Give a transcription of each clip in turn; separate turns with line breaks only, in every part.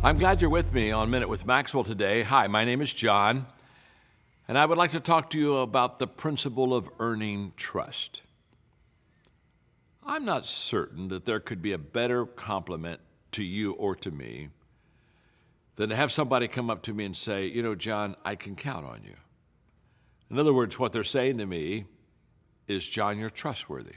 I'm glad you're with me on Minute with Maxwell today. Hi, my name is John, and I would like to talk to you about the principle of earning trust. I'm not certain that there could be a better compliment to you or to me than to have somebody come up to me and say, you know, John, I can count on you. In other words, what they're saying to me is, John, you're trustworthy.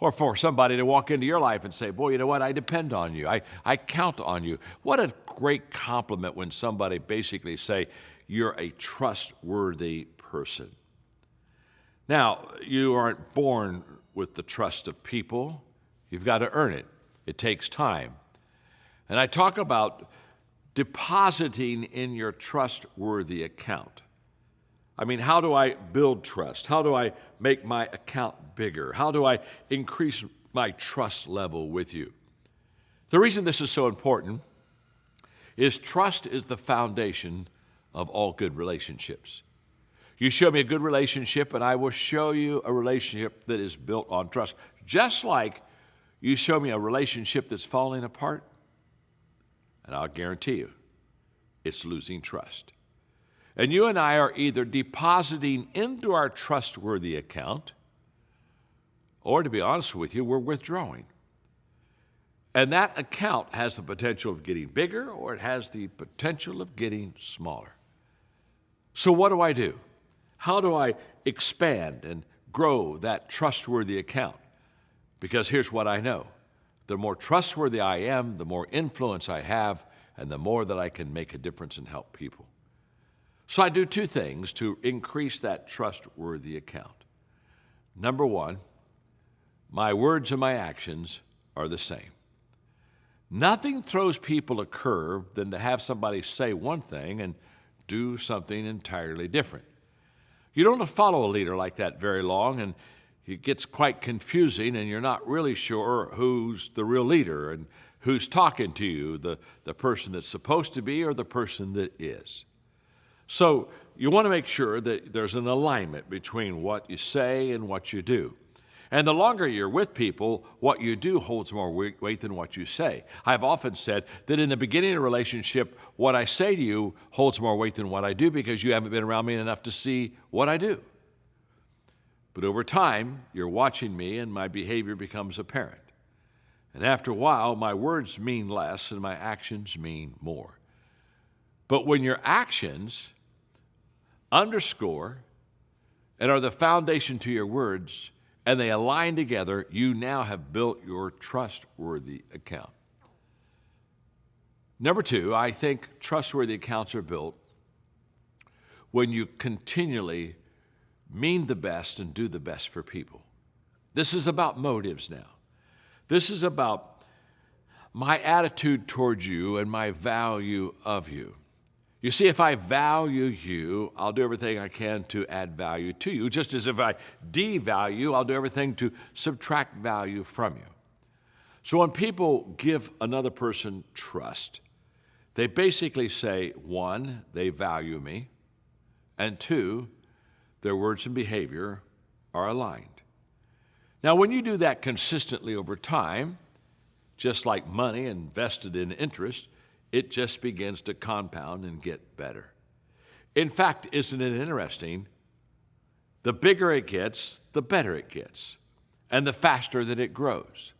Or for somebody to walk into your life and say, boy, you know what, I depend on you. I count on you. What a great compliment when somebody basically say, you're a trustworthy person. Now, you aren't born with the trust of people. You've got to earn it. It takes time. And I talk about depositing in your trustworthy account. I mean, how do I build trust? How do I make my account bigger? How do I increase my trust level with you? The reason this is so important is trust is the foundation of all good relationships. You show me a good relationship, and I will show you a relationship that is built on trust. Just like you show me a relationship that's falling apart, and I'll guarantee you, it's losing trust. And you and I are either depositing into our trustworthy account, or to be honest with you, we're withdrawing. And that account has the potential of getting bigger, or it has the potential of getting smaller. So what do? How do I expand and grow that trustworthy account? Because here's what I know. The more trustworthy I am, the more influence I have, and the more that I can make a difference and help people. So I do two things to increase that trustworthy account. Number one, my words and my actions are the same. Nothing throws people a curve than to have somebody say one thing and do something entirely different. You don't follow a leader like that very long, and it gets quite confusing, and you're not really sure who's the real leader and who's talking to you, the person that's supposed to be or the person that is. So you want to make sure that there's an alignment between what you say and what you do. And the longer you're with people, what you do holds more weight than what you say. I've often said that in the beginning of a relationship, what I say to you holds more weight than what I do because you haven't been around me enough to see what I do. But over time, you're watching me and my behavior becomes apparent. And after a while, my words mean less and my actions mean more. But when your actions underscore and are the foundation to your words, and they align together, you now have built your trustworthy account. Number two, I think trustworthy accounts are built when you continually mean the best and do the best for people. This is about motives now. This is about my attitude towards you and my value of you. You see, if I value you, I'll do everything I can to add value to you, just as if I devalue you, I'll do everything to subtract value from you. So when people give another person trust, they basically say, one, they value me, and two, their words and behavior are aligned. Now, when you do that consistently over time, just like money invested in interest, it just begins to compound and get better. In fact, isn't it interesting? The bigger it gets, the better it gets, and the faster that it grows.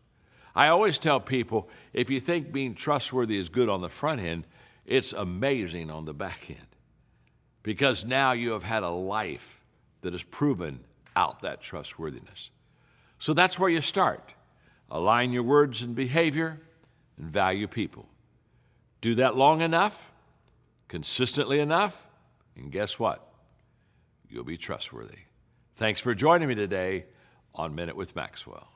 I always tell people, if you think being trustworthy is good on the front end, it's amazing on the back end, because now you have had a life that has proven out that trustworthiness. So that's where you start. Align your words and behavior and value people. Do that long enough, consistently enough, and guess what? You'll be trustworthy. Thanks for joining me today on Minute with Maxwell.